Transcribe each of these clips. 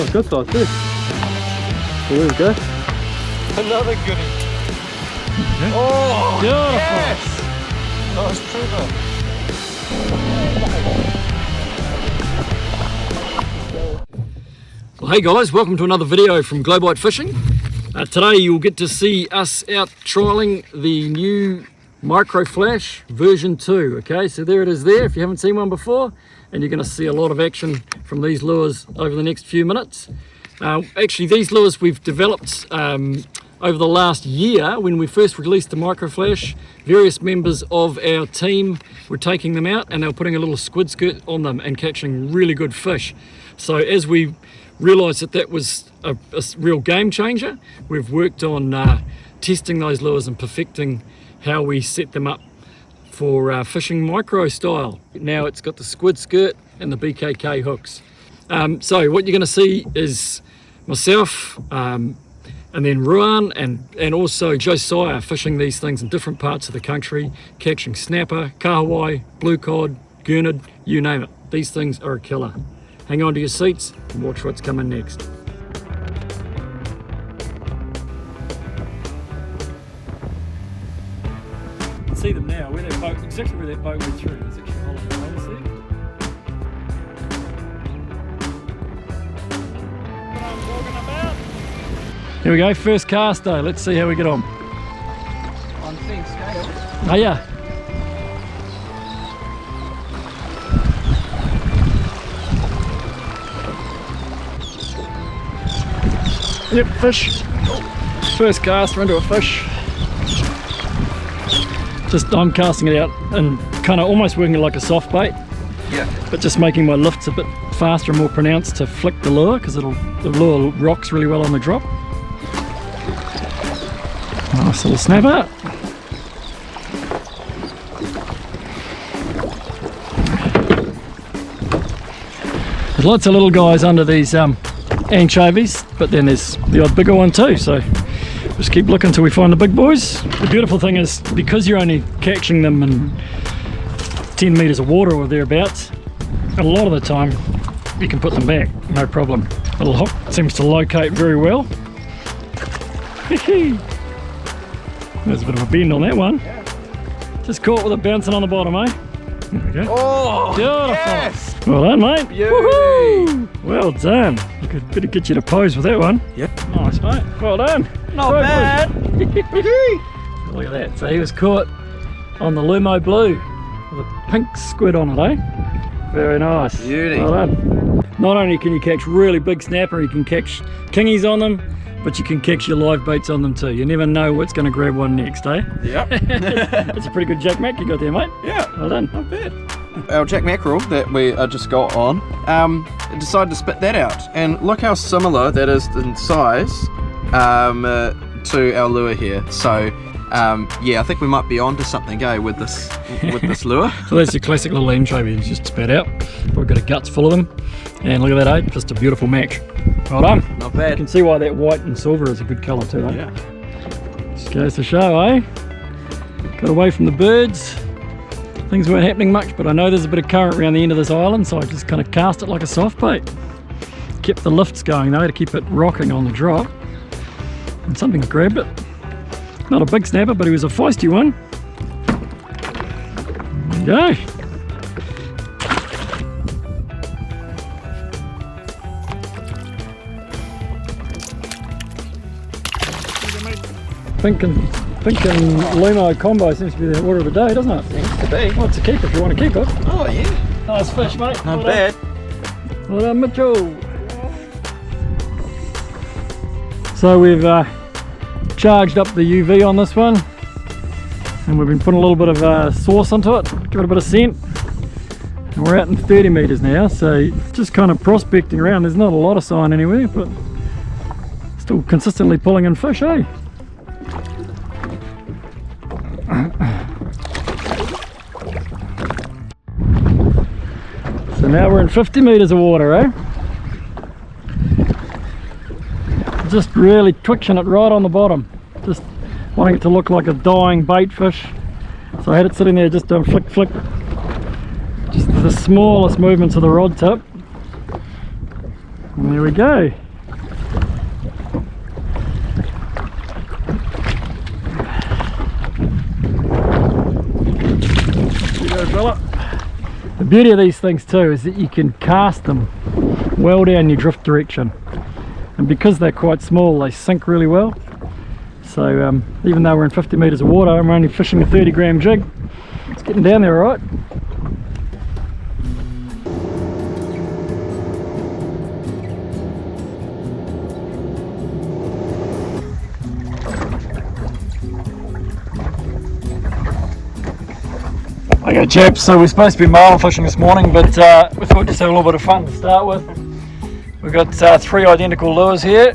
Oh, good size fish. So there we go. Another goodie. Okay. Oh, beautiful. Yes! Nice trooper. Well, hey guys, welcome to another video from Glowbite Fishing. Today you'll get to see us out trialling the new Micro Flash version 2. Okay, so there it is there if you haven't seen one before, and you're going to see a lot of action from these lures over the next few minutes. Actually, these lures we've developed over the last year. When we first released the Micro Flash, various members of our team were taking them out and they were putting a little squid skirt on them and catching really good fish. So as we realised that that was a real game changer, we've worked on testing those lures and perfecting how we set them up for fishing micro style. Now it's got the squid skirt and the BKK hooks. So what you're going to see is myself and then Ruan and also Josiah fishing these things in different parts of the country, catching snapper, kahawai, blue cod, gurnard, you name it. These things are a killer. Hang on to your seats and watch what's coming next. You can see them now, where that boat, exactly where that boat went through. There's actually a hole in the nose there. What I'm talking about. Here we go, first cast day. Let's see how we get on. On thin scale. Oh yeah. Yep, fish. First cast, we're into a fish. Just I'm casting it out and kind of almost working it like a soft bait. Yeah. But just making my lifts a bit faster and more pronounced to flick the lure, because the lure rocks really well on the drop. Nice little snapper. There's lots of little guys under these anchovies, but then there's the odd bigger one too, so just keep looking until we find the big boys. The beautiful thing is, because you're only catching them in 10 meters of water or thereabouts, a lot of the time you can put them back, no problem. Little hook seems to locate very well. There's a bit of a bend on that one. Just caught with it bouncing on the bottom, eh? There we go. Oh, beautiful. Yes. Well done, mate. Woohoo! Well done. We could better get you to pose with that one. Yep. Nice, mate. Well done. Not bad. Look at that. So he was caught on the Lumo Blue with a pink squid on it, eh? Very nice. Beauty. Well done. Not only can you catch really big snapper, you can catch kingies on them, but you can catch your live baits on them too. You never know what's going to grab one next, eh? Yep. That's a pretty good jack mac you got there, mate. Yeah. Well done. Not bad. Our jack mackerel that we just got on, decided to spit that out, and look how similar that is in size to our lure here. So yeah, I think we might be onto something, with this lure. So that's your classic little anchovy. It's just spat out. We've got a guts full of them, and look at that, eh? Just a beautiful match. Well done. Not bad. You can see why that white and silver is a good colour too, eh? Yeah. Just goes to show, eh? Got away from the birds. Things weren't happening much, but I know there's a bit of current around the end of this island, so I just kind of cast it like a soft bait. Kept the lifts going though to keep it rocking on the drop, and something grabbed it. Not a big snapper, but he was a feisty one. There you go. Pink and Lumo combo seems to be the order of the day, doesn't it? Seems to be. Well, it's a keep if you want to keep it. Oh yeah. Nice fish, mate. Not bad. Well done, Mitchell. So we've charged up the UV on this one, and we've been putting a little bit of sauce onto it, give it a bit of scent. And we're out in 30 meters now, so just kind of prospecting around. There's not a lot of sign anywhere, but still consistently pulling in fish, eh? So now we're in 50 meters of water, eh? Just really twitching it right on the bottom, just wanting it to look like a dying bait fish. So I had it sitting there just doing flick flick, just the smallest movements of the rod tip. And there we go. The beauty of these things too is that you can cast them well down your drift direction, and because they're quite small they sink really well. So even though we're in 50 metres of water, I'm only fishing a 30 gram jig. It's getting down there all right. Okay chaps, so we're supposed to be marlin fishing this morning, but we thought we'd just have a little bit of fun to start with. We've got 3 identical lures here,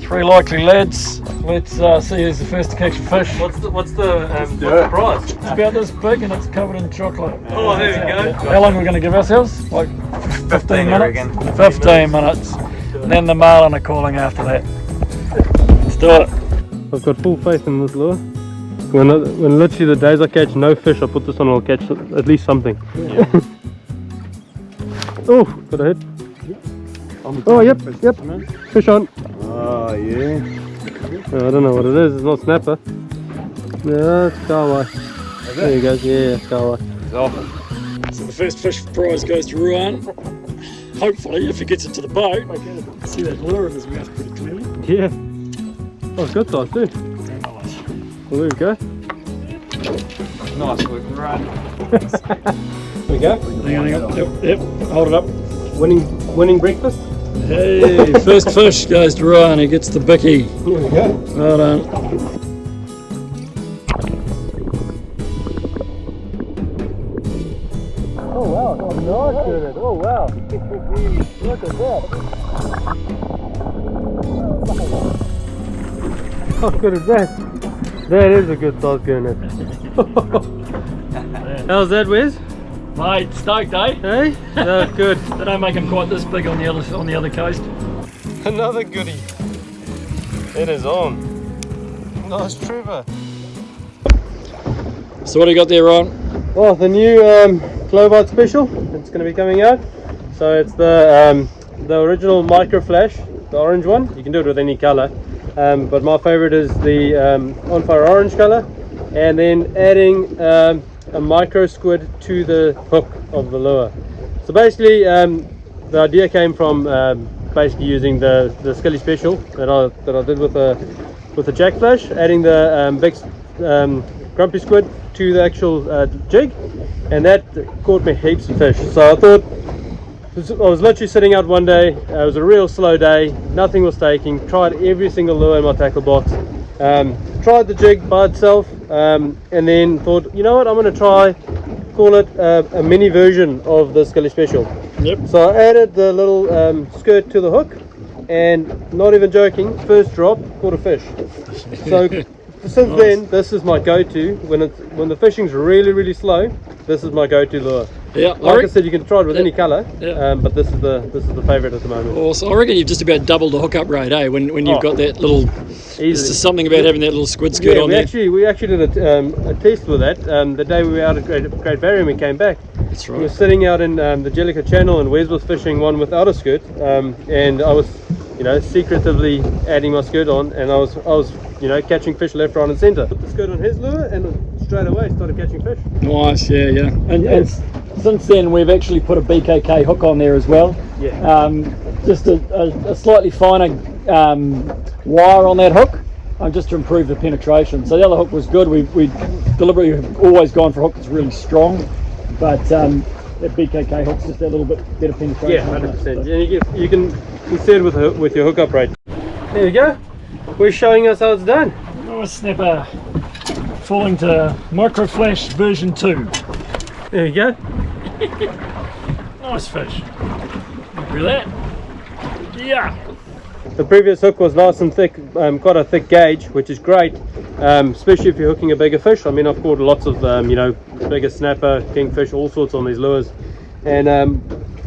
3 likely leads. Let's see who's the first to catch a fish. What's the prize? It's about this big and it's covered in chocolate. Oh, there we go. How long are we going to give ourselves? Like 15 minutes? 15 15 minutes. And then the marlin are calling after that. Let's do it. I've got full faith in this lure. When literally the days I catch no fish, I put this on, I'll catch at least something. Yeah. Oh, got a hit. Oh, yep. Fish on. Oh, yeah. I don't know what it is, it's not snapper. Yeah, it's Skyway. There you go, yeah, Skyway. So the first fish prize goes to Ruan. Hopefully, if he gets it to the boat, I can see that lure in his mouth pretty clearly. Yeah. Oh, it's good size too. Well, there we go. Nice work, right? There we go. Hang on. Yep, hold it up. Winning breakfast. Hey, first fish goes to Ryan, he gets the bicky. There we go. Well done. Oh wow, oh nice at it. Oh wow. Look at that. How good is that? That is a good size gurnett. How's that, Wes? Mate, stoked, eh? Hey? That's good. They don't make them quite this big on the other coast. Another goodie. It is on. Nice Trevor. So what do you got there, Ryan? Well, the new Glowbite special. It's going to be coming out. So it's the original micro flash, the orange one. You can do it with any color. But my favorite is the on fire orange color, and then adding a micro squid to the hook of the lure. So basically the idea came from basically using the Skilly special that I did with the jack flash, adding the big grumpy squid to the actual jig, and that caught me heaps of fish. So I thought, I was literally sitting out one day, it was a real slow day, nothing was taking, tried every single lure in my tackle box, tried the jig by itself, and then thought, you know what, I'm going to try, call it a mini version of the Skilly special. Yep. So I added the little skirt to the hook, and not even joking, first drop, caught a fish. So since Nice. then, this is my go-to, when the fishing's really slow, this is my go-to lure. Yeah, Like I said, you can try it with any colour, Yeah. but this is the favourite at the moment. Awesome. I reckon you've just about doubled the hookup rate, eh? When you've got that little, there's Easily. just something about having that little squid skirt Yeah, on we there. actually did a test with that the day we were out at Great Barrier and we came back. That's We were right. sitting out in the Jellicoe Channel and Wes was fishing one without a skirt, and I was, secretively adding my skirt on, and I was, catching fish left, right, and centre. Put the skirt on his lure, and straight away started catching fish. Nice, yeah. And since then we've actually put a BKK hook on there as well. Yeah. Just a slightly finer wire on that hook, just to improve the penetration. So the other hook was good. We deliberately have always gone for a hook that's really strong, but that BKK hook's just a little bit better penetration. Yeah, 100%. And you can see it with your hookup rate. There we go. We're showing us how it's done. Nice snapper, falling to Micro Flash version 2. There you go. Nice fish. Look at that. Yeah. The previous hook was nice and thick, quite a thick gauge, which is great, especially if you're hooking a bigger fish. I mean, I've caught lots of, bigger snapper, kingfish, all sorts on these lures. And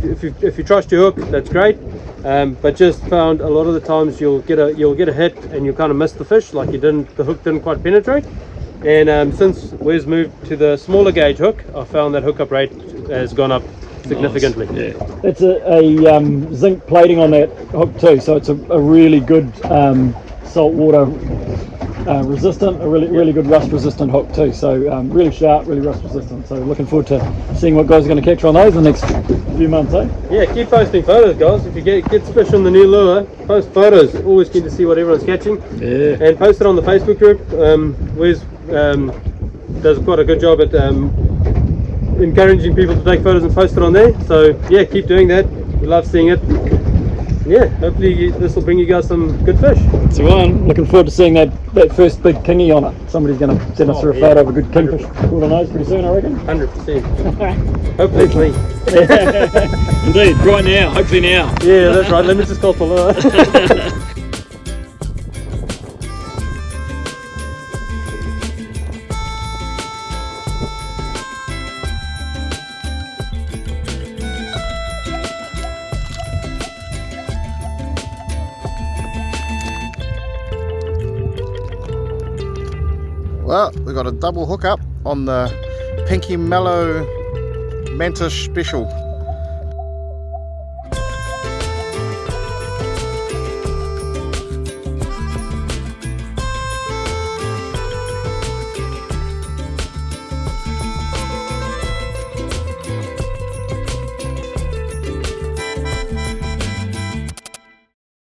if you trust your hook, that's great. But just found a lot of the times you'll get a hit and you kind of miss the fish, like the hook didn't quite penetrate. And since Wes moved to the smaller gauge hook, I found that hookup rate has gone up significantly. Nice. Yeah. It's a zinc plating on that hook too, so it's a really good salt water resistant, a really good rust resistant hook too. So really sharp, really rust resistant. So looking forward to seeing what guys are going to catch on those in the next few months, eh? Yeah, keep posting photos, guys. If you get fish on the new lure, post photos. Always keen to see what everyone's catching. Yeah. And post it on the Facebook group. Wes does quite a good job at encouraging people to take photos and post it on there. So yeah, keep doing that. We love seeing it. Yeah, hopefully this will bring you guys some good fish. So I'm looking forward to seeing that first big kingy on it. Somebody's going to send us through a photo of a good kingfish caught on those pretty soon, I reckon. 100%. Hopefully it's me. Indeed, right now, hopefully now. Yeah, that's right. Let me just call the lure. Well, we've got a double hookup on the Pinky Mellow Mantis Special.